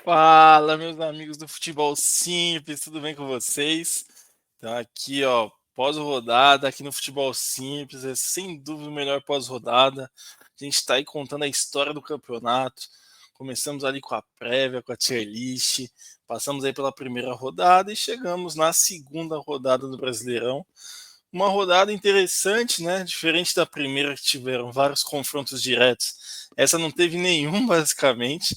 Fala, meus amigos do Futebol Simples, tudo bem com vocês? Então, aqui, ó, pós-rodada, aqui no Futebol Simples, é sem dúvida o melhor pós-rodada. A gente está aí contando a história do campeonato. Começamos ali com a prévia, com a tier list, passamos aí pela primeira rodada e chegamos na segunda rodada do Brasileirão. Uma rodada interessante, né? Diferente da primeira, que tiveram vários confrontos diretos. Essa não teve nenhum, basicamente.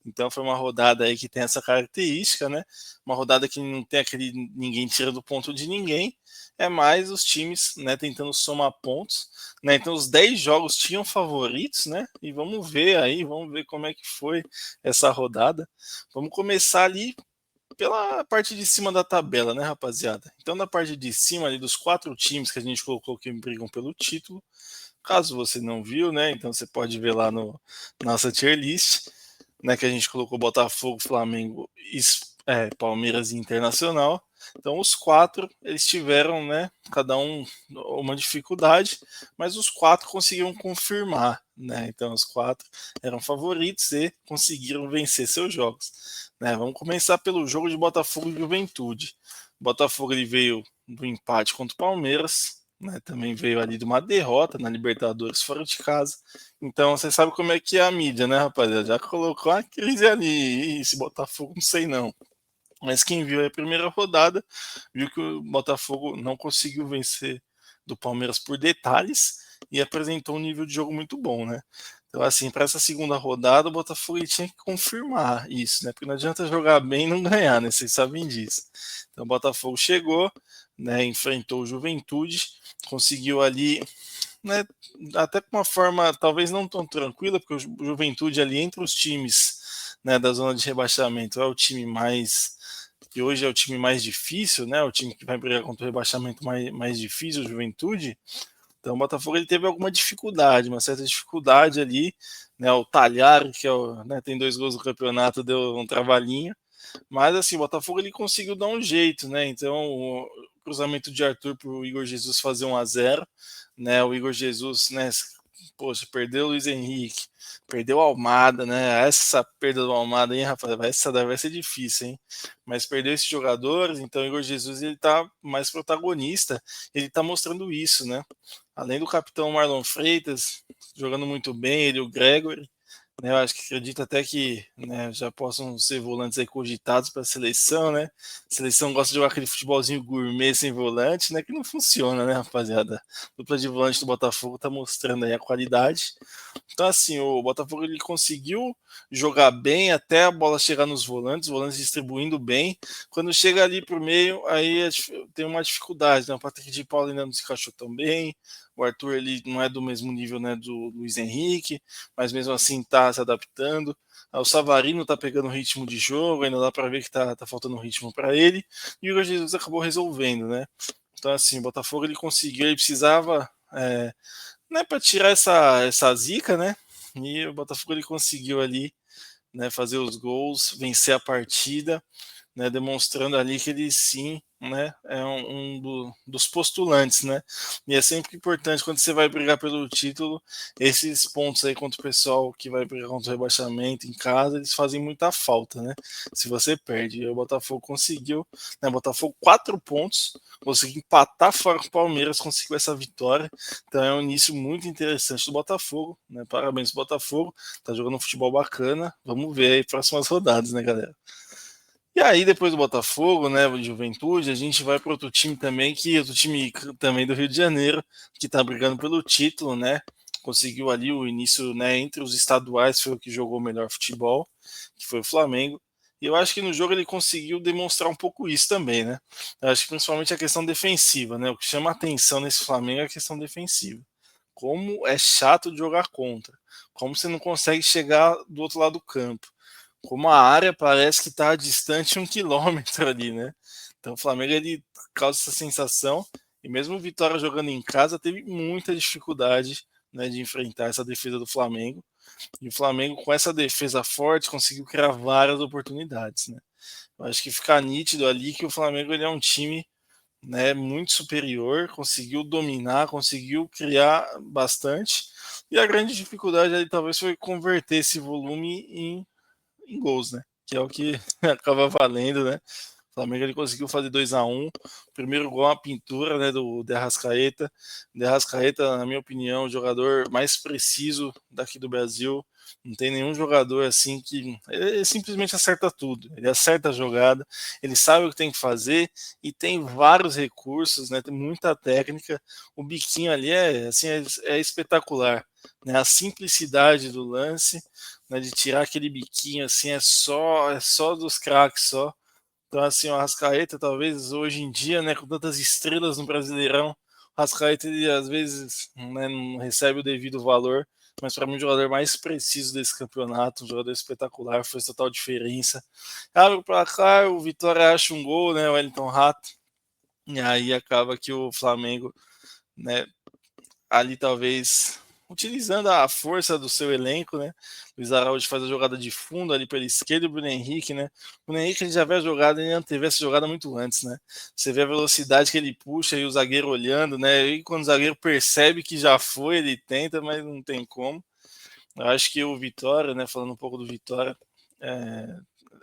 Então foi uma rodada aí que tem essa característica, né? Uma rodada que não tem aquele ninguém tira do ponto de ninguém. É mais os times, né, tentando somar pontos, né? Então os 10 jogos tinham favoritos, né? E vamos ver aí, vamos ver como é que foi essa rodada. Vamos começar ali pela parte de cima da tabela, né, rapaziada? Então, na parte de cima ali dos 4 times que a gente colocou que brigam pelo título, caso você não viu, né, então você pode ver lá no nossa tier list, né, que a gente colocou Botafogo, Flamengo, Palmeiras e Internacional. Então, os 4 eles tiveram, né, cada um uma dificuldade, mas os 4 conseguiram confirmar, né? Então, os 4 eram favoritos e conseguiram vencer seus jogos, né? Vamos começar pelo jogo de Botafogo e Juventude. O Botafogo ele veio do empate contra o Palmeiras, né? Também veio ali de uma derrota na Libertadores fora de casa. Então, você sabe como é que é a mídia, né, rapaziada? Já colocou a crise ali. Esse Botafogo, não sei não. Mas quem viu a primeira rodada viu que o Botafogo não conseguiu vencer do Palmeiras por detalhes e apresentou um nível de jogo muito bom, né? Então, assim, para essa segunda rodada, o Botafogo ele tinha que confirmar isso, né? Porque não adianta jogar bem e não ganhar, né? Vocês sabem disso. Então, o Botafogo chegou, né? Enfrentou o Juventude, conseguiu ali, né? Até com uma forma talvez não tão tranquila, porque o Juventude ali entre os times, né, da zona de rebaixamento é o time mais que hoje é o time mais difícil, né? O time que vai brigar contra o rebaixamento mais difícil, o Juventude. Então o Botafogo ele teve alguma dificuldade, uma certa dificuldade ali, né? O Talhar, que é né, tem 2 gols no campeonato, deu um trabalhinho. Mas assim, o Botafogo ele conseguiu dar um jeito, né? Então o cruzamento de Arthur para o Igor Jesus fazer 1-0, né? O Igor Jesus, né? Poxa, perdeu o Luiz Henrique, perdeu o Almada, né? Essa perda do Almada, hein, rapaz? Essa vai ser difícil, hein? Mas perdeu esses jogadores, então o Igor Jesus ele tá mais protagonista, ele tá mostrando isso, né? Além do capitão Marlon Freitas jogando muito bem, ele e o Gregory, né, eu acho que acredito até que, né, já possam ser volantes aí cogitados para a seleção, né? A seleção gosta de jogar aquele futebolzinho gourmet sem volante, né? Que não funciona, né, rapaziada? A dupla de volante do Botafogo tá mostrando aí a qualidade. Então, assim, o Botafogo ele conseguiu jogar bem até a bola chegar nos volantes, os volantes distribuindo bem. Quando chega ali pro meio, aí tem uma dificuldade, né? O Patrick de Paulo ainda não se encaixou tão bem. O Arthur ele não é do mesmo nível, né, do Luiz Henrique, mas mesmo assim está se adaptando. O Savarino está pegando ritmo de jogo, ainda dá para ver que tá faltando ritmo para ele. E o Igor Jesus acabou resolvendo, né? Então, assim, o Botafogo ele conseguiu, ele precisava, né, para tirar essa zica, né? E o Botafogo ele conseguiu ali, né, fazer os gols, vencer a partida, né, demonstrando ali que ele sim, né, é dos postulantes, né, e é sempre importante quando você vai brigar pelo título, esses pontos aí contra o pessoal que vai brigar contra o rebaixamento em casa, eles fazem muita falta, né, se você perde. E o Botafogo conseguiu, né, Botafogo 4 pontos, conseguiu empatar fora com o Palmeiras, conseguiu essa vitória, então é um início muito interessante do Botafogo, né, parabéns pro Botafogo, tá jogando um futebol bacana, vamos ver aí próximas rodadas, né, galera. E aí, depois do Botafogo, né, o Juventude, a gente vai para outro time também, que outro time também do Rio de Janeiro, que está brigando pelo título, né? Conseguiu ali o início, né, entre os estaduais, foi o que jogou o melhor futebol, que foi o Flamengo. E eu acho que no jogo ele conseguiu demonstrar um pouco isso também, né? Eu acho que principalmente a questão defensiva, né? O que chama atenção nesse Flamengo é a questão defensiva. Como é chato de jogar contra. Como você não consegue chegar do outro lado do campo, como a área parece que está distante 1 quilômetro ali, né? Então o Flamengo ele causa essa sensação, e mesmo o Vitória jogando em casa teve muita dificuldade, né, de enfrentar essa defesa do Flamengo. E o Flamengo, com essa defesa forte, conseguiu criar várias oportunidades, né? Eu acho que fica nítido ali que o Flamengo ele é um time, né, muito superior, conseguiu dominar, conseguiu criar bastante. E a grande dificuldade ali talvez foi converter esse volume em gols, né? que é o que acaba valendo, né? O Flamengo ele conseguiu fazer 2-1. Primeiro gol uma pintura, né, do De Arrascaeta. De Arrascaeta, na minha opinião, o jogador mais preciso daqui do Brasil. Não tem nenhum jogador assim que ele simplesmente acerta tudo. Ele acerta a jogada, ele sabe o que tem que fazer e tem vários recursos, né? Tem muita técnica. O biquinho ali é assim é espetacular, né? A simplicidade do lance, né, de tirar aquele biquinho assim é só dos craques só. Então, assim, o Arrascaeta, talvez hoje em dia, né, com tantas estrelas no Brasileirão, o Arrascaeta, ele, às vezes, né, não recebe o devido valor, mas para mim, o jogador mais preciso desse campeonato, um jogador espetacular, fez total diferença. Abre o placar, o Vitória acha um gol, né, o Wellington Rato, e aí acaba que o Flamengo, né, ali talvez utilizando a força do seu elenco, né? Luiz Araújo faz a jogada de fundo ali pela esquerda e o Bruno Henrique, né? O Bruno Henrique ele já vê a jogada, ele antevê essa jogada muito antes, né? Você vê a velocidade que ele puxa e o zagueiro olhando, né? E quando o zagueiro percebe que já foi, ele tenta, mas não tem como. Eu acho que o Vitória, né? Falando um pouco do Vitória, é,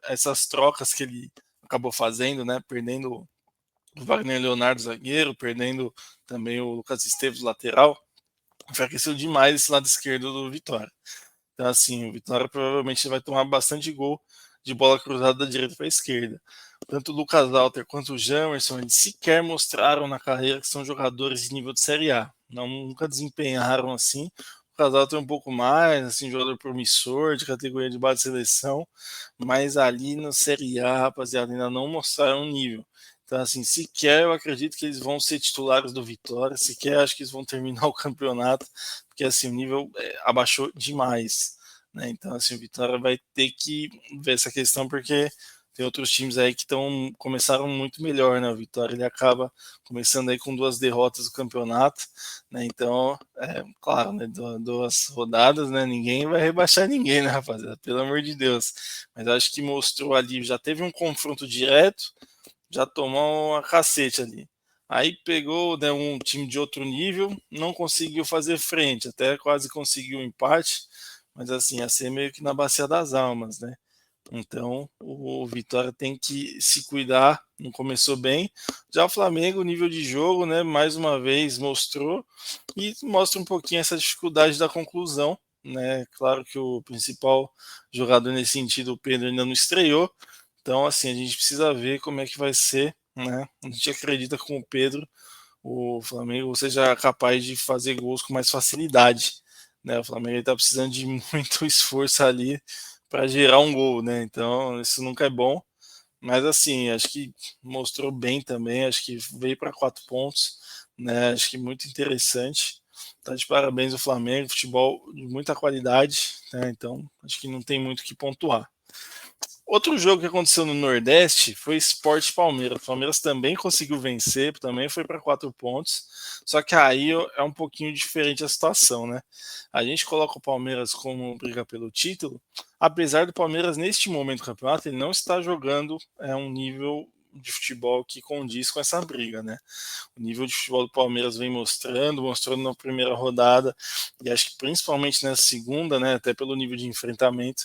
essas trocas que ele acabou fazendo, né? Perdendo o Wagner Leonardo zagueiro, perdendo também o Lucas Esteves lateral, enfraqueceu demais esse lado esquerdo do Vitória. Então, assim, o Vitória provavelmente vai tomar bastante gol de bola cruzada da direita para a esquerda. Tanto o Lucas Alter quanto o Jamerson, eles sequer mostraram na carreira que são jogadores de nível de Série A. Não, nunca desempenharam assim. O Lucas Alter um pouco mais, assim, jogador promissor, de categoria de base de seleção, mas ali na Série A, rapaziada, ainda não mostraram nível. Então, assim, sequer eu acredito que eles vão ser titulares do Vitória, sequer acho que eles vão terminar o campeonato, porque assim, o nível abaixou demais. Né? Então, assim, o Vitória vai ter que ver essa questão, porque tem outros times aí que começaram muito melhor, né? O Vitória ele acaba começando aí com 2 derrotas do campeonato, né? Então, claro, né? 2 rodadas, né? Ninguém vai rebaixar ninguém, né, rapaziada? Pelo amor de Deus. Mas acho que mostrou ali, já teve um confronto direto, já tomou uma cacete ali. Aí pegou, né, um time de outro nível, não conseguiu fazer frente, até quase conseguiu um empate, mas assim, ia ser meio que na bacia das almas, né? Então o Vitória tem que se cuidar, não começou bem. Já o Flamengo, o nível de jogo, né, mais uma vez mostrou e mostra um pouquinho essa dificuldade da conclusão, né? Claro que o principal jogador nesse sentido, o Pedro, ainda não estreou, então, assim, a gente precisa ver como é que vai ser, né? A gente acredita que com o Pedro, o Flamengo seja capaz de fazer gols com mais facilidade, né? O Flamengo está precisando de muito esforço ali para gerar um gol, né? Então, isso nunca é bom. Mas, assim, acho que mostrou bem também, acho que veio para 4 pontos, né? Acho que muito interessante. Tá de parabéns o Flamengo, futebol de muita qualidade, né? Então, acho que não tem muito o que pontuar. Outro jogo que aconteceu no Nordeste foi Sport e Palmeiras. O Palmeiras também conseguiu vencer, também foi para 4 pontos. Só que aí é um pouquinho diferente a situação, né? A gente coloca o Palmeiras como briga pelo título, apesar do Palmeiras, neste momento do campeonato, ele não está jogando um nível de futebol que condiz com essa briga, né? O nível de futebol do Palmeiras vem mostrando na primeira rodada, e acho que principalmente nessa segunda, né, até pelo nível de enfrentamento,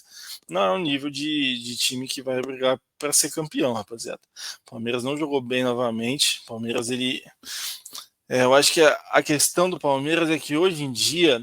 não é um nível de time que vai brigar para ser campeão, rapaziada. O Palmeiras não jogou bem novamente. O Palmeiras, eu acho que a questão do Palmeiras é que hoje em dia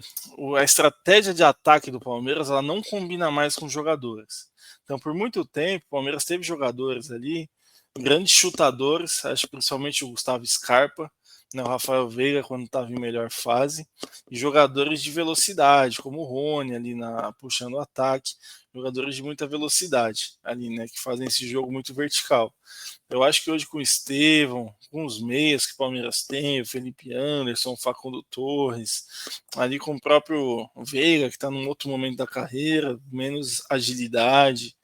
a estratégia de ataque do Palmeiras ela não combina mais com os jogadores. Então, por muito tempo, o Palmeiras teve jogadores ali, grandes chutadores, acho principalmente o Gustavo Scarpa, né, o Rafael Veiga quando estava em melhor fase, e jogadores de velocidade, como o Rony ali puxando o ataque, jogadores de muita velocidade ali, né, que fazem esse jogo muito vertical. Eu acho que hoje com o Estevão, com os meias que o Palmeiras tem, o Felipe Anderson, o Facundo Torres, ali com o próprio Veiga, que está num outro momento da carreira, menos agilidade,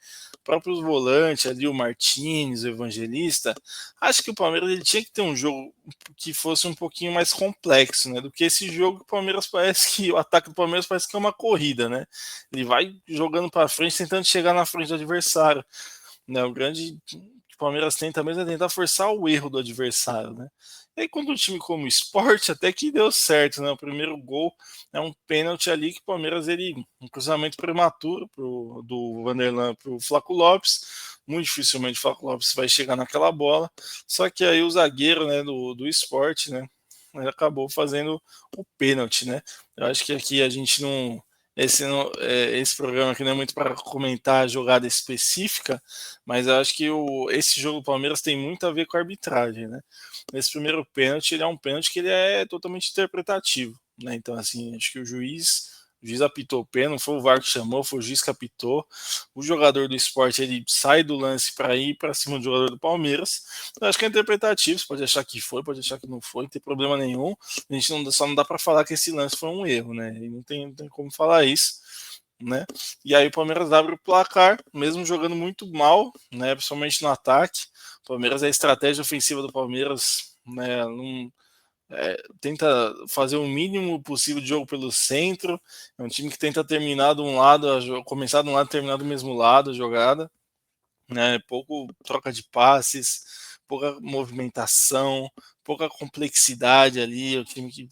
próprios volantes ali, o Martins, o Evangelista, acho que o Palmeiras ele tinha que ter um jogo que fosse um pouquinho mais complexo, né? Do que esse jogo que o Palmeiras parece que o ataque do Palmeiras parece que é uma corrida, né? Ele vai jogando para frente, tentando chegar na frente do adversário. né? O grande que o Palmeiras tenta mesmo é tentar forçar o erro do adversário, né? E aí, quando um time como o Sport até que deu certo, né? O primeiro gol é um pênalti ali que o Palmeiras, um cruzamento prematuro do Vanderlan para o Flaco Lopes. Muito dificilmente o Flaco Lopes vai chegar naquela bola. Só que aí o zagueiro, né, do Sport, né? Ele acabou fazendo o pênalti, né? Eu acho que aqui a gente não. Esse programa aqui não é muito para comentar a jogada específica, mas eu acho que esse jogo do Palmeiras tem muito a ver com a arbitragem, né? Esse primeiro pênalti, ele é um pênalti que ele é totalmente interpretativo, né? Então, assim, acho que o juiz apitou o pênalti, não foi o VAR que chamou, foi o juiz que apitou. O jogador do Sport, ele sai do lance para ir para cima do jogador do Palmeiras. Eu acho que é interpretativo, você pode achar que foi, pode achar que não foi, não tem problema nenhum. A gente só não dá para falar que esse lance foi um erro, né? E não tem como falar isso, né? E aí o Palmeiras abre o placar, mesmo jogando muito mal, né? Principalmente no ataque. O Palmeiras, a estratégia ofensiva do Palmeiras, né? Não, tenta fazer o mínimo possível de jogo pelo centro. É um time que tenta terminar de um lado, começar de um lado e terminar do mesmo lado a jogada, né? Pouco troca de passes, pouca movimentação, pouca complexidade ali. É um time que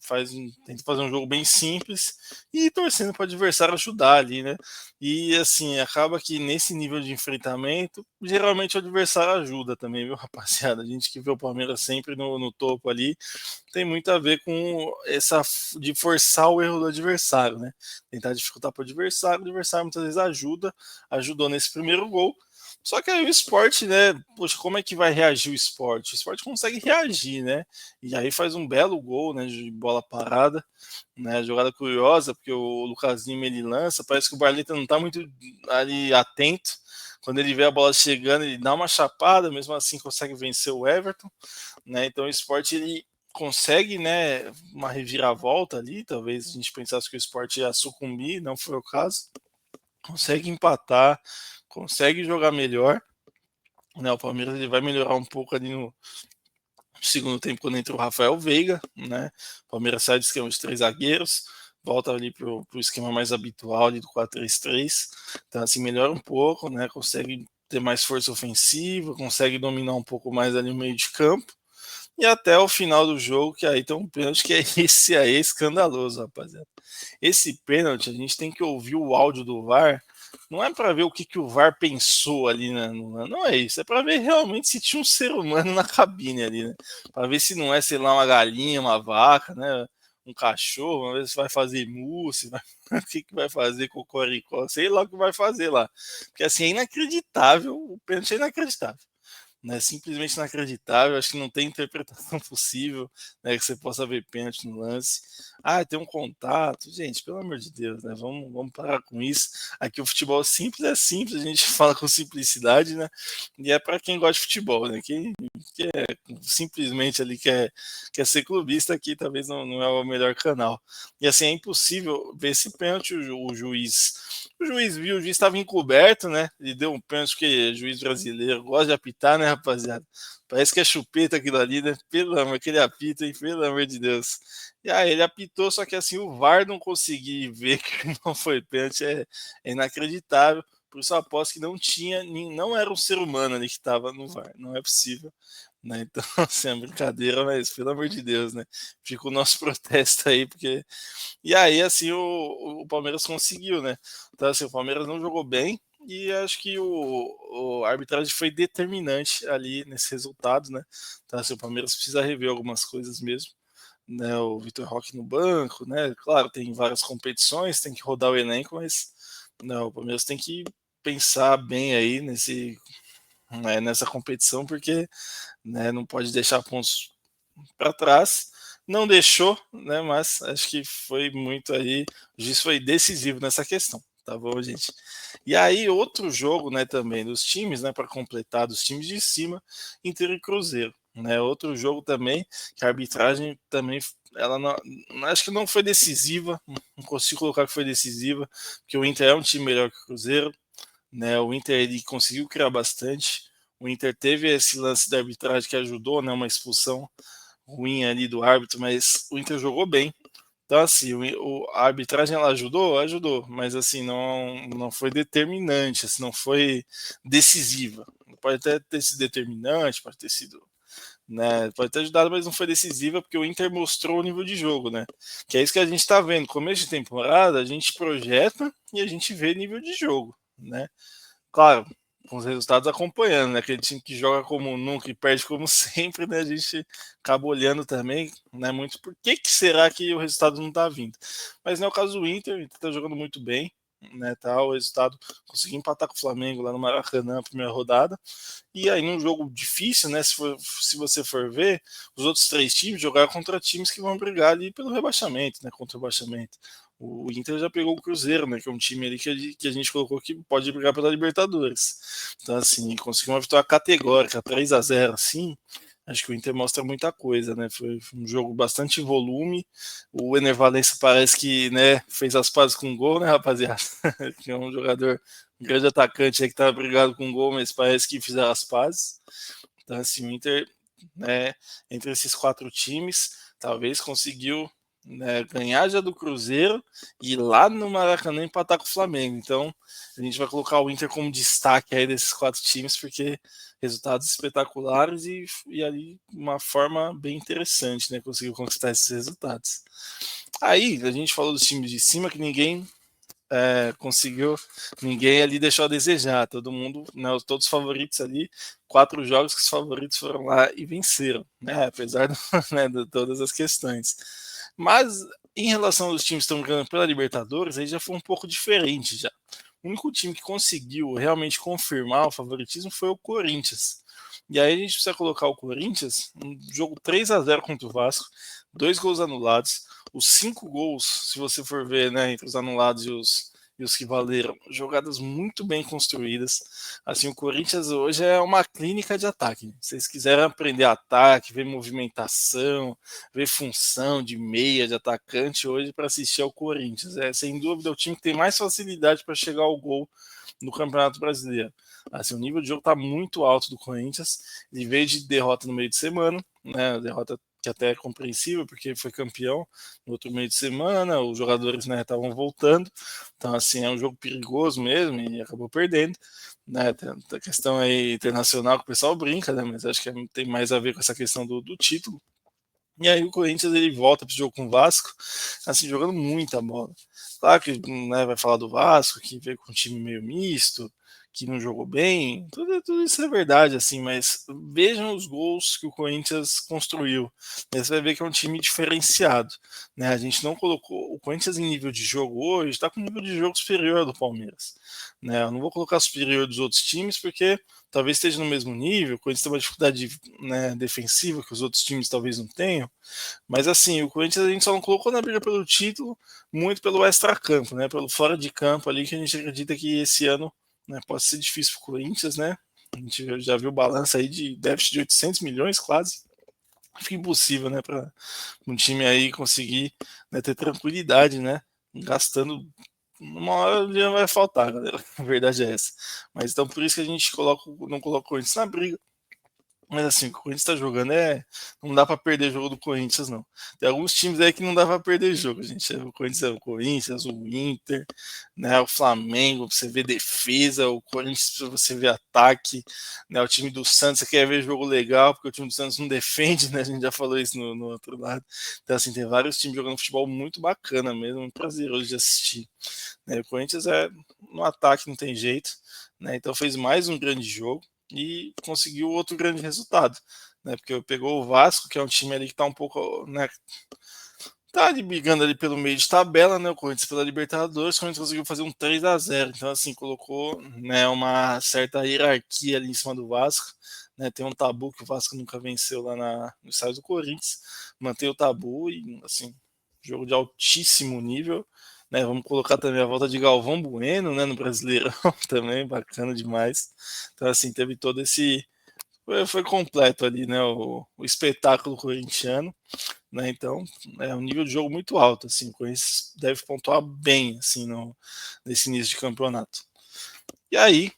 tenta fazer um jogo bem simples e torcendo para o adversário ajudar ali, né? E assim, acaba que nesse nível de enfrentamento, geralmente o adversário ajuda também, viu, rapaziada? A gente que vê o Palmeiras sempre no topo ali, tem muito a ver com essa de forçar o erro do adversário, né? Tentar dificultar para o adversário muitas vezes ajudou nesse primeiro gol. Só que aí o esporte, né? Poxa, como é que vai reagir o esporte? O esporte consegue reagir, né? E aí faz um belo gol, né? De bola parada, né? Jogada curiosa, porque o Lucas Lima ele lança, parece que o Barleta não tá muito ali atento. Quando ele vê a bola chegando, ele dá uma chapada, mesmo assim consegue vencer o Everton, né? Então o esporte ele consegue, né, uma reviravolta ali, talvez a gente pensasse que o esporte ia sucumbir, não foi o caso. Consegue empatar, consegue jogar melhor, né? O Palmeiras ele vai melhorar um pouco ali no segundo tempo quando entra o Rafael Veiga, né? O Palmeiras sai do esquema de três zagueiros, volta ali pro esquema mais habitual ali do 4-3-3. Então assim melhora um pouco, né? Consegue ter mais força ofensiva, consegue dominar um pouco mais ali no meio de campo. E até o final do jogo, que aí tem um pênalti que é esse aí, é escandaloso, rapaziada. Esse pênalti, a gente tem que ouvir o áudio do VAR. Não é para ver o que o VAR pensou ali, né? Não é isso. É para ver realmente se tinha um ser humano na cabine ali, né? Para ver se não é, sei lá, uma galinha, uma vaca, né? Um cachorro, uma vez vai fazer mousse, o que vai fazer cocoricó, sei lá o que vai fazer lá. Porque assim, é inacreditável, o pênalti é inacreditável, né? Simplesmente inacreditável. Acho que não tem interpretação possível, né, que você possa ver pênalti no lance. Ah, tem um contato. Gente, pelo amor de Deus, né? Vamos parar com isso. Aqui o futebol simples é simples, a gente fala com simplicidade, né? E é para quem gosta de futebol, né? Quem que simplesmente ali quer ser clubista aqui, talvez não é o melhor canal. E assim, é impossível ver esse pênalti. O juiz viu, o juiz estava encoberto, né? Ele deu um pênalti, porque juiz brasileiro gosta de apitar, né, rapaziada? Parece que é chupeta aquilo ali, né? Pelo amor, aquele apito, hein? Pelo amor de Deus. E aí ele apitou, só que assim, o VAR não conseguir ver que não foi pênalti é inacreditável. Por isso eu aposto que não era um ser humano ali que estava no VAR. Não é possível. Né? Então, assim, é brincadeira, mas pelo amor de Deus, né? Fica o nosso protesto aí, porque e aí, assim, o Palmeiras conseguiu, né? Então, assim, o Palmeiras não jogou bem e acho que a arbitragem foi determinante ali nesse resultado, né? Então, assim, o Palmeiras precisa rever algumas coisas mesmo, né? O Vitor Roque no banco, né? Claro, tem várias competições, tem que rodar o elenco, mas não, o Palmeiras tem que pensar bem aí nessa competição, porque, né, não pode deixar pontos para trás. Não deixou, né? Mas acho que foi muito aí. O juiz foi decisivo nessa questão. Tá bom, gente? E aí, outro jogo, né, também dos times, né, para completar dos times de cima, Inter e Cruzeiro, né? Outro jogo também que a arbitragem também ela não, acho que não foi decisiva, não consigo colocar que foi decisiva, porque o Inter é um time melhor que o Cruzeiro, né? O Inter ele conseguiu criar bastante. O Inter teve esse lance da arbitragem que ajudou, né, uma expulsão ruim ali do árbitro, mas o Inter jogou bem. Então, assim, a arbitragem ela ajudou? Ajudou, mas assim, não foi determinante, assim, não foi decisiva. pode até ter sido determinante, pode ter sido, né, pode ter ajudado, mas não foi decisiva porque o Inter mostrou o nível de jogo, né? Que é isso que a gente está vendo. Começo de temporada, a gente projeta e a gente vê nível de jogo, né? Claro, com os resultados acompanhando, né? Aquele time que joga como nunca e perde como sempre, né? A gente acaba olhando também, né? Muito por que será que o resultado não está vindo. Mas não é o caso do Inter, o Inter está jogando muito bem, né? Tá, o resultado conseguiu empatar com o Flamengo lá no Maracanã, na primeira rodada. E aí, num jogo difícil, né? Se você for ver, os outros três times jogaram contra times que vão brigar ali pelo rebaixamento, né? Contra o rebaixamento. O Inter já pegou o Cruzeiro, né? Que é um time ali que a gente colocou que pode brigar pela Libertadores. Então, assim, conseguiu uma vitória categórica, 3-0, assim. Acho que o Inter mostra muita coisa, né? Foi um jogo bastante volume. O Ener Valencia parece que, né, fez as pazes com gol, né, rapaziada? Que é um jogador, um grande atacante aí que tava brigado com gol, mas parece que fizeram as pazes. Então, assim, o Inter, né, entre esses quatro times, talvez conseguiu, né, ganhar já do Cruzeiro e ir lá no Maracanã empatar com o Flamengo. Então, a gente vai colocar o Inter como destaque aí desses quatro times, porque resultados espetaculares e ali uma forma bem interessante, né, conseguiu conquistar esses resultados. Aí, a gente falou dos times de cima que conseguiu, ninguém ali deixou a desejar, todo mundo, né, todos os favoritos ali, 4 jogos que os favoritos foram lá e venceram, né, apesar né, de todas as questões. Mas em relação aos times que estão ganhando pela Libertadores, aí já foi um pouco diferente já. O único time que conseguiu realmente confirmar o favoritismo foi o Corinthians. E aí a gente precisa colocar o Corinthians, um jogo 3-0 contra o Vasco, 2 gols anulados, os 5 gols, se você for ver, né, entre os anulados e os que valeram, jogadas muito bem construídas. Assim, o Corinthians hoje é uma clínica de ataque. Se vocês quiserem aprender ataque, ver movimentação, ver função de meia, de atacante, hoje para assistir ao Corinthians. É sem dúvida o time que tem mais facilidade para chegar ao gol no Campeonato Brasileiro. Assim, o nível de jogo está muito alto do Corinthians. Ele veio de derrota no meio de semana, né? Derrota que até é compreensível, porque foi campeão no outro meio de semana, os jogadores, né, estavam voltando. Então, assim, é um jogo perigoso mesmo e acabou perdendo. Né? Tem a questão aí internacional que o pessoal brinca, né? Mas acho que tem mais a ver com essa questão do título. E aí o Corinthians ele volta para o jogo com o Vasco, assim, jogando muita bola. Claro que, né, vai falar do Vasco, que veio com um time meio misto, que não jogou bem, tudo isso é verdade, assim, mas vejam os gols que o Corinthians construiu. Aí você vai ver que é um time diferenciado. Né? A gente não colocou. O Corinthians em nível de jogo hoje está com um nível de jogo superior ao do Palmeiras. Né? Eu não vou colocar superior dos outros times, porque talvez esteja no mesmo nível, o Corinthians tem uma dificuldade, né, defensiva que os outros times talvez não tenham, mas assim, o Corinthians a gente só não colocou na briga pelo título muito pelo extra-campo, né, pelo fora de campo ali, que a gente acredita que esse ano, né, pode ser difícil para o Corinthians, né, a gente já viu o balanço aí de déficit de 800 milhões quase, fica impossível, né, para um time aí conseguir, né, ter tranquilidade, né, gastando uma hora o dinheiro vai faltar, galera. A verdade é essa. Mas então por isso que a gente não coloca o Corinthians na briga. Mas assim, o Corinthians tá jogando não dá para perder jogo do Corinthians, não. Tem alguns times aí que não dá para perder jogo, gente. O Corinthians é o Corinthians, o Inter, né, o Flamengo, pra você ver defesa, o Corinthians pra você ver ataque, né, o time do Santos, você quer ver jogo legal, porque o time do Santos não defende, né, a gente já falou isso no outro lado. Então assim, tem vários times jogando futebol muito bacana mesmo, muito prazeroso de assistir. Né, o Corinthians no ataque não tem jeito, né, então fez mais um grande jogo e conseguiu outro grande resultado, né? Porque pegou o Vasco, que é um time ali que tá um pouco, né? Tá ali brigando ali pelo meio de tabela, né? O Corinthians pela Libertadores, o Corinthians conseguiu fazer um 3-0. Então, assim, colocou, né, uma certa hierarquia ali em cima do Vasco. Né? Tem um tabu que o Vasco nunca venceu lá no estádio do Corinthians. Mantém o tabu e, assim, jogo de altíssimo nível. Né, vamos colocar também a volta de Galvão Bueno, né, no Brasileirão, também bacana demais. Então, assim, teve todo esse. Foi completo ali, né, o espetáculo corintiano. Né, então, é um nível de jogo muito alto. Assim, o Corinthians deve pontuar bem assim, nesse início de campeonato. E aí,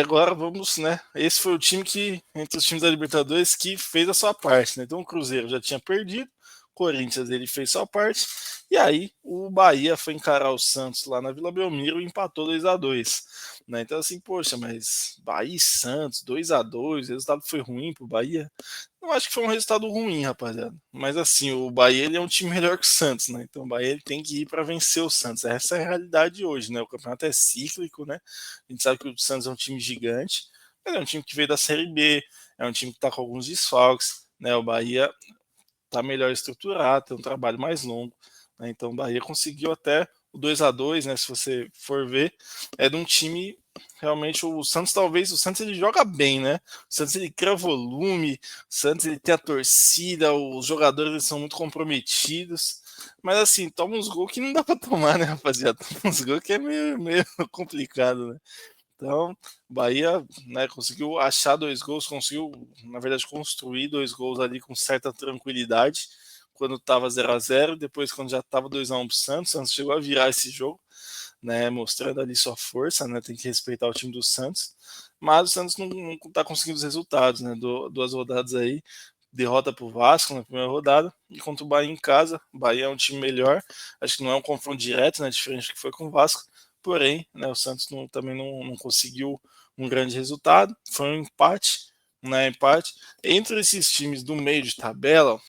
agora vamos, né? Esse foi o time que, entre os times da Libertadores, que fez a sua parte. Né? Então, o Cruzeiro já tinha perdido, Corinthians ele fez sua parte, e aí o Bahia foi encarar o Santos lá na Vila Belmiro e empatou 2-2. Né? Então assim, poxa, mas Bahia e Santos, 2-2, o resultado foi ruim pro Bahia? Eu acho que foi um resultado ruim, rapaziada. Mas assim, o Bahia ele é um time melhor que o Santos, né? Então o Bahia ele tem que ir para vencer o Santos. Essa é a realidade hoje, né? O campeonato é cíclico, né? A gente sabe que o Santos é um time gigante, mas é um time que veio da Série B, é um time que está com alguns desfalques, né? O Bahia está melhor estruturado, tem um trabalho mais longo, né? Então o Bahia conseguiu até o 2-2, né? Se você for ver, é de um time realmente o Santos talvez o Santos ele joga bem, né? O Santos ele cria volume, o Santos ele tem a torcida, os jogadores eles são muito comprometidos, mas assim toma uns gols que não dá para tomar, né, rapaziada? Toma uns gols que é meio complicado, né? Então, o Bahia, né, conseguiu achar 2 gols, conseguiu, na verdade, construir 2 gols ali com certa tranquilidade, quando estava 0-0, depois quando já estava 2-1 para o Santos chegou a virar esse jogo, né, mostrando ali sua força, né, tem que respeitar o time do Santos, mas o Santos não está conseguindo os resultados, né, 2 rodadas aí, derrota para o Vasco na primeira rodada, e contra o Bahia em casa, o Bahia é um time melhor, acho que não é um confronto direto, né, diferente do que foi com o Vasco, porém, né, o Santos também não conseguiu um grande resultado, foi um empate, né, empate. Entre esses times do meio de tabela,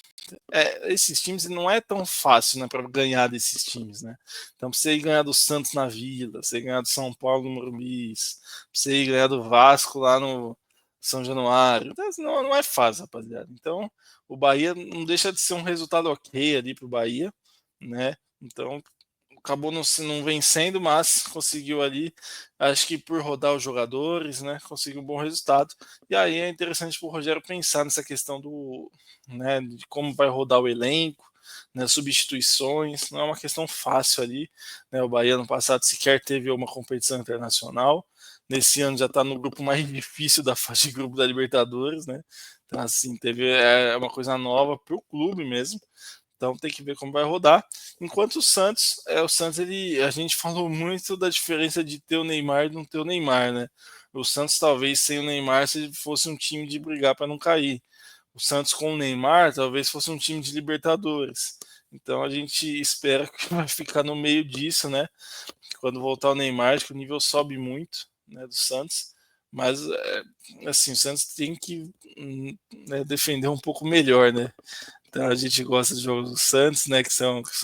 esses times não é tão fácil, né, para ganhar desses times, né? Então, para você ir ganhar do Santos na Vila, você ganhar do São Paulo no Morumbi, para você ir ganhar do Vasco lá no São Januário, então, não é fácil, rapaziada. Então, o Bahia não deixa de ser um resultado ok ali para o Bahia, né? Então, acabou não vencendo, mas conseguiu ali, acho que por rodar os jogadores, né, conseguiu um bom resultado. E aí é interessante para o Rogério pensar nessa questão né, de como vai rodar o elenco, né, substituições, não é uma questão fácil ali. Né, o Bahia no passado sequer teve uma competição internacional, nesse ano já está no grupo mais difícil da fase de grupo da Libertadores, né? Então, assim, uma coisa nova para o clube mesmo. Então tem que ver como vai rodar. Enquanto o Santos a gente falou muito da diferença de ter o Neymar e não ter o Neymar, né? O Santos talvez sem o Neymar se fosse um time de brigar para não cair. O Santos com o Neymar talvez fosse um time de Libertadores. Então a gente espera que vai ficar no meio disso, né? Quando voltar o Neymar, acho que o nível sobe muito, né, do Santos. Mas assim, o Santos tem que né, defender um pouco melhor, né? Então a gente gosta de jogos do Santos, né? Que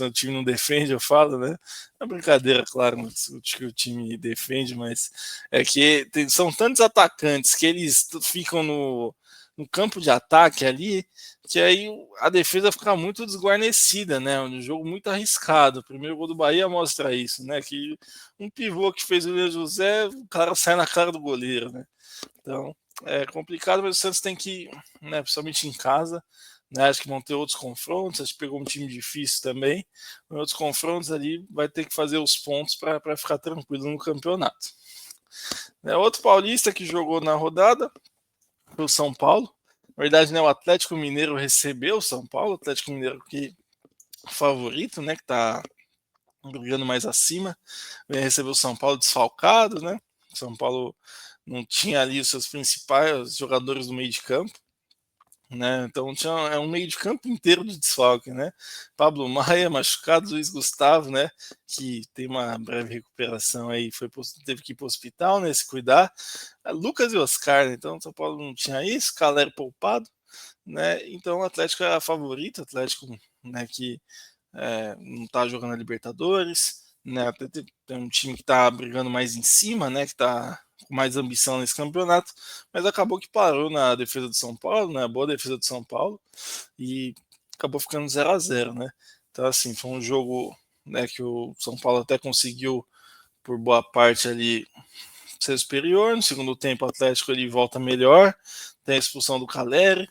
o time não defende, eu falo, né? É brincadeira, claro, que o time defende, mas é que são tantos atacantes que eles ficam no campo de ataque ali, que aí a defesa fica muito desguarnecida, né? Um jogo muito arriscado. O primeiro gol do Bahia mostra isso, né? Que um pivô que fez o Willian José, o cara sai na cara do goleiro, né? Então é complicado, mas o Santos tem que, né, principalmente em casa, né, acho que vão ter outros confrontos. Acho que pegou um time difícil também. Em outros confrontos ali vai ter que fazer os pontos para ficar tranquilo no campeonato. Outro paulista que jogou na rodada foi o São Paulo. Na verdade, né, o Atlético Mineiro recebeu o São Paulo. O Atlético Mineiro que favorito, né, que está brigando mais acima. Recebeu o São Paulo desfalcado, né? São Paulo não tinha ali os seus principais jogadores do meio de campo, né? Então tinha um meio de campo inteiro de desfalque, né? Pablo Maia machucado, Luiz Gustavo, né? Que tem uma breve recuperação aí, teve que ir para o hospital, né? Se cuidar. Lucas e Oscar, né? Então São Paulo não tinha isso, Calero poupado, né? Então o Atlético era favorito, o Atlético, né? Que não está jogando a Libertadores, né? Tem um time que está brigando mais em cima, né? Que está com mais ambição nesse campeonato, mas acabou que parou na defesa do São Paulo, né? A boa defesa do São Paulo, e acabou ficando 0-0, né? Então, assim, foi um jogo, né, que o São Paulo até conseguiu, por boa parte ali, ser superior. No segundo tempo, o Atlético ele volta melhor, tem a expulsão do Caleri,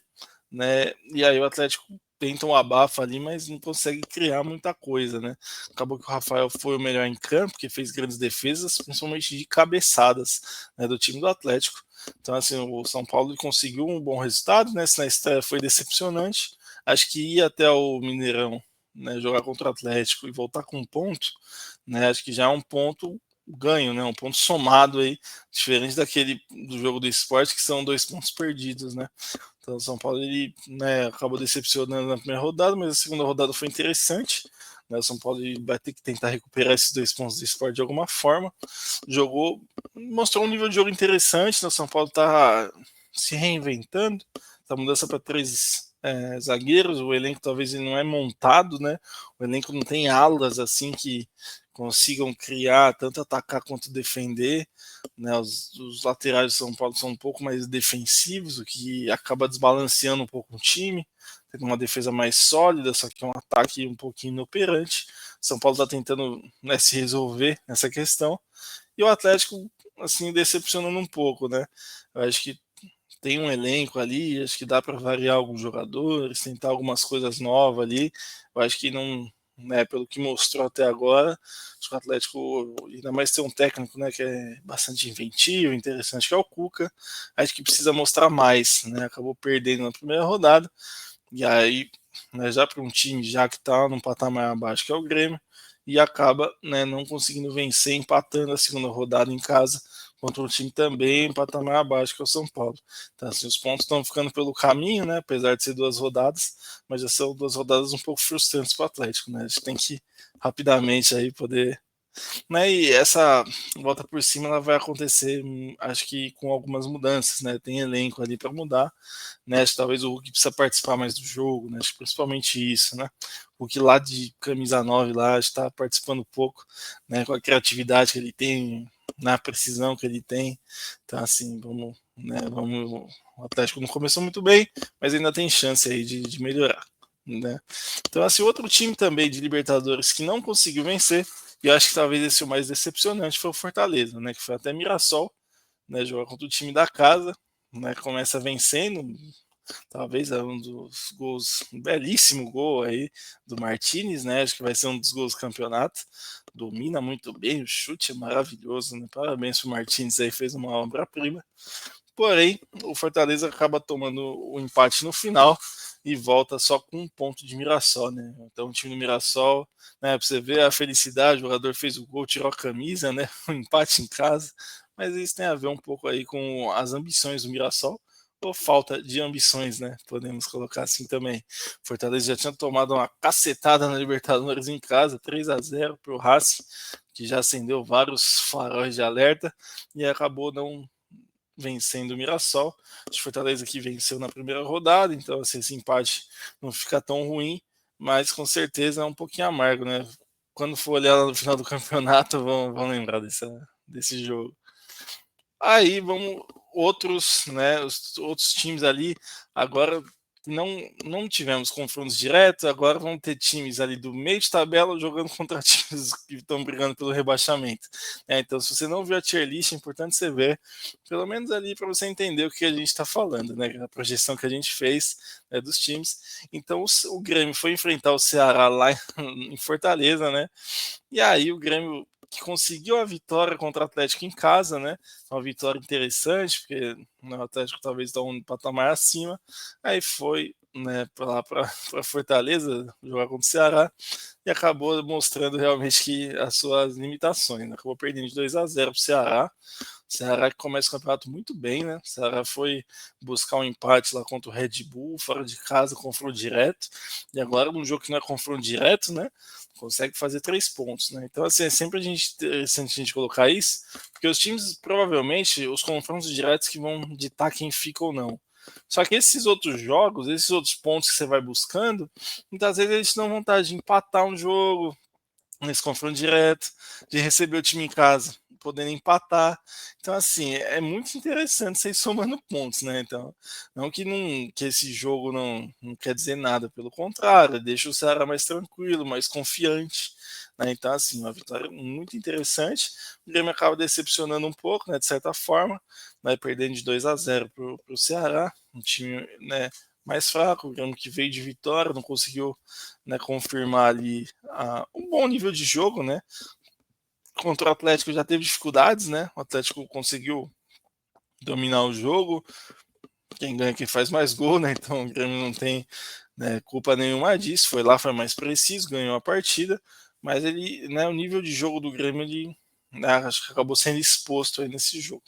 né? E aí o Atlético tenta um abafa ali, mas não consegue criar muita coisa, né? Acabou que o Rafael foi o melhor em campo, que fez grandes defesas, principalmente de cabeçadas, né, do time do Atlético. Então, assim, o São Paulo conseguiu um bom resultado, né? Na estreia foi decepcionante. Acho que ir até o Mineirão, né, jogar contra o Atlético e voltar com um ponto, né? Acho que já é um ponto ganho, né? Um ponto somado aí, diferente do jogo do Sport, que são 2 pontos perdidos, né? Então o São Paulo ele, né, acabou decepcionando na primeira rodada, mas a segunda rodada foi interessante. Né, o São Paulo vai ter que tentar recuperar esses 2 pontos do Sport de alguma forma. Mostrou um nível de jogo interessante. Né, o São Paulo está se reinventando. A mudança para 3 zagueiros, o elenco talvez ele não é montado, né? O elenco não tem alas assim que consigam criar, tanto atacar quanto defender. Né? Os laterais de São Paulo são um pouco mais defensivos, o que acaba desbalanceando um pouco o time. Tem uma defesa mais sólida, só que é um ataque um pouquinho inoperante. São Paulo está tentando, né, se resolver nessa questão. E o Atlético, assim, decepcionando um pouco, né? Eu acho que tem um elenco ali, acho que dá para variar alguns jogadores, tentar algumas coisas novas ali. Eu acho que não, né, pelo que mostrou até agora, acho que o Atlético, ainda mais ter um técnico, né, que é bastante inventivo, interessante, que é o Cuca, acho que precisa mostrar mais, né? Acabou perdendo na primeira rodada, e aí, né, já para um time já que está num patamar abaixo, que é o Grêmio, e acaba, né, não conseguindo vencer, empatando a segunda rodada em casa contra um time também em patamar abaixo, que é o São Paulo. Então, assim, os pontos estão ficando pelo caminho, né, apesar de ser 2 rodadas, mas já são 2 rodadas um pouco frustrantes para o Atlético. Né? A gente tem que rapidamente aí poder, né, e essa volta por cima ela vai acontecer, acho que com algumas mudanças, né? Tem elenco ali para mudar, né? Acho que talvez o Hulk precisa participar mais do jogo, né? Acho que principalmente isso, né? O Hulk lá de camisa 9 lá está participando pouco, né? Com a criatividade que ele tem, na precisão que ele tem. Então assim, vamos, o Atlético não começou muito bem, mas ainda tem chance aí de melhorar. Né? Então, assim, outro time também de Libertadores que não conseguiu vencer, e eu acho que talvez esse o mais decepcionante foi o Fortaleza, né? Que foi até Mirassol, né? Jogar contra o time da casa, né? Começa vencendo, talvez é um dos gols, um belíssimo gol aí do Martinez, né? Acho que vai ser um dos gols do campeonato. Domina muito bem, o chute é maravilhoso, né? Parabéns pro Martinez aí, fez uma obra-prima. Porém, o Fortaleza acaba tomando o empate no final e volta só com 1 ponto de Mirassol, né? Então o time do Mirassol, né, pra você ver a felicidade, o jogador fez o gol, tirou a camisa, né? Um empate em casa, mas isso tem a ver um pouco aí com as ambições do Mirassol, ou falta de ambições, né? Podemos colocar assim também. Fortaleza já tinha tomado uma cacetada na Libertadores em casa, 3-0 pro Racing, que já acendeu vários faróis de alerta e acabou não vencendo o Mirassol. O Fortaleza que venceu na primeira rodada, então assim, esse empate não fica tão ruim, mas com certeza é um pouquinho amargo, né? Quando for olhar no final do campeonato, vão lembrar desse jogo. Aí vamos outros, né, os outros times ali agora não não tivemos confrontos diretos, agora vão ter times ali do meio de tabela jogando contra times que estão brigando pelo rebaixamento. Então, se você não viu a tier list, é importante você ver, pelo menos ali para você entender o que a gente está falando, né? A projeção que a gente fez, né, dos times. Então, o Grêmio foi enfrentar o Ceará lá em Fortaleza, né? E aí o Grêmio que conseguiu a vitória contra o Atlético em casa, né? Uma vitória interessante, porque, né, o Atlético talvez está um patamar acima. Aí foi, né, para lá para Fortaleza jogar contra o Ceará e acabou mostrando realmente que as suas limitações. Né? Acabou perdendo de 2-0 para o Ceará. Ceará que começa o campeonato muito bem, né? O Ceará foi buscar um empate lá contra o Red Bull, fora de casa, confronto direto. E agora, num jogo que não é confronto direto, né? Consegue fazer 3 pontos, né? Então, assim, é sempre interessante a gente colocar isso, porque os times, provavelmente, os confrontos diretos que vão ditar quem fica ou não. Só que esses outros jogos, esses outros pontos que você vai buscando, muitas vezes eles te dão vontade de empatar um jogo, nesse confronto direto, de receber o time em casa, podendo empatar. Então, assim, é muito interessante você ir somando pontos, né? Então, que esse jogo não quer dizer nada, pelo contrário, deixa o Ceará mais tranquilo, mais confiante. Né? Então, assim, uma vitória muito interessante. O Grêmio acaba decepcionando um pouco, né, de certa forma, vai perdendo de 2-0 para o Ceará, um time, né, mais fraco, o Grêmio que veio de vitória, não conseguiu, né, confirmar ali um bom nível de jogo, né? Contra o Atlético já teve dificuldades, né? O Atlético conseguiu dominar o jogo, quem ganha quem faz mais gol, né? Então o Grêmio não tem, né, culpa nenhuma disso, foi lá, foi mais preciso, ganhou a partida, mas ele, né, o nível de jogo do Grêmio ele né? Acho que acabou sendo exposto aí nesse jogo.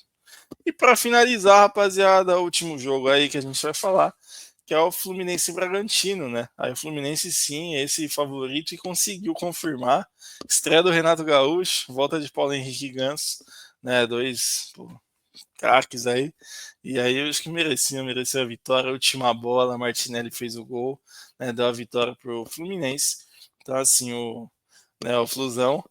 E para finalizar, rapaziada, o último jogo aí que a gente vai falar, que é o Fluminense e Bragantino, né? Aí o Fluminense sim, esse favorito e conseguiu confirmar. Estreia do Renato Gaúcho, volta de Paulo Henrique Ganso, né? Dois craques aí. E aí eu acho que merecia a vitória. A última bola, Martinelli fez o gol, né? Deu a vitória pro Fluminense. Então assim, o Flusão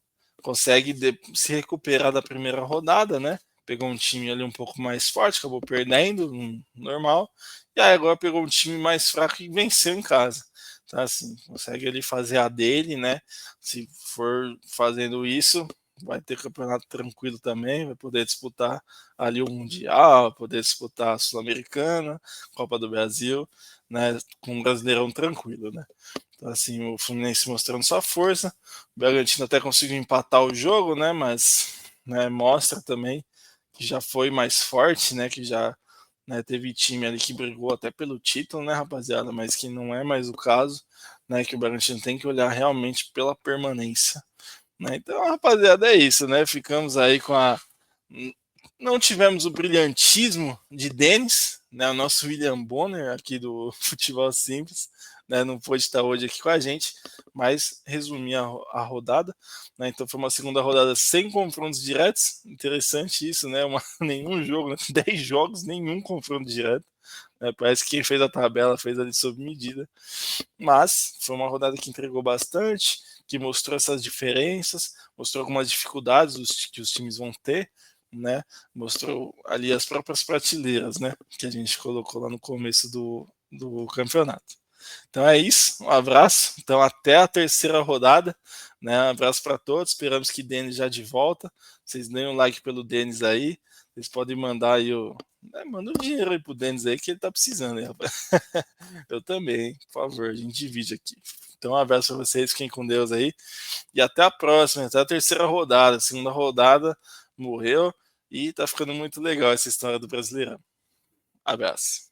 consegue se recuperar da primeira rodada, né? Pegou um time ali um pouco mais forte, acabou perdendo, normal. E aí agora pegou um time mais fraco e venceu em casa. Então, assim, consegue ele fazer a dele, né? Se for fazendo isso, vai ter campeonato tranquilo também, vai poder disputar ali o Mundial, poder disputar a Sul-Americana, Copa do Brasil, né? Com um Brasileirão tranquilo, né? Então, assim, o Fluminense mostrando sua força. O Bragantino até conseguiu empatar o jogo, né? Mas, né, mostra também que já foi mais forte, né? Que já, né, teve time ali que brigou até pelo título, né, rapaziada? Mas que não é mais o caso, né? Que o Bragantino tem que olhar realmente pela permanência, né? Então, rapaziada, é isso, né? Ficamos aí com a. Não tivemos o brilhantismo de Denis, né? O nosso William Bonner aqui do Futebol Simples, né? Não pôde estar hoje aqui com a gente, mas resumir a rodada, né? Então foi uma segunda rodada sem confrontos diretos. Interessante isso, né? Nenhum jogo, né? 10 jogos, nenhum confronto direto. Né? Parece que quem fez a tabela fez ali sob medida. Mas foi uma rodada que entregou bastante, que mostrou essas diferenças, mostrou algumas dificuldades que os times vão ter, né? Mostrou ali as próprias prateleiras, né? Que a gente colocou lá no começo do campeonato. Então é isso, um abraço. Então até a terceira rodada, né? Um abraço para todos. Esperamos que Denis já de volta. Vocês deem um like pelo Denis aí. Vocês podem mandar aí manda o dinheiro aí pro Denis aí que ele tá precisando, hein, rapaz. Eu também, hein? Por favor, a gente divide aqui. Então um abraço para vocês, fiquem com Deus aí. E até a próxima, até a terceira rodada. A segunda rodada morreu e tá ficando muito legal essa história do Brasileirão. Abraço.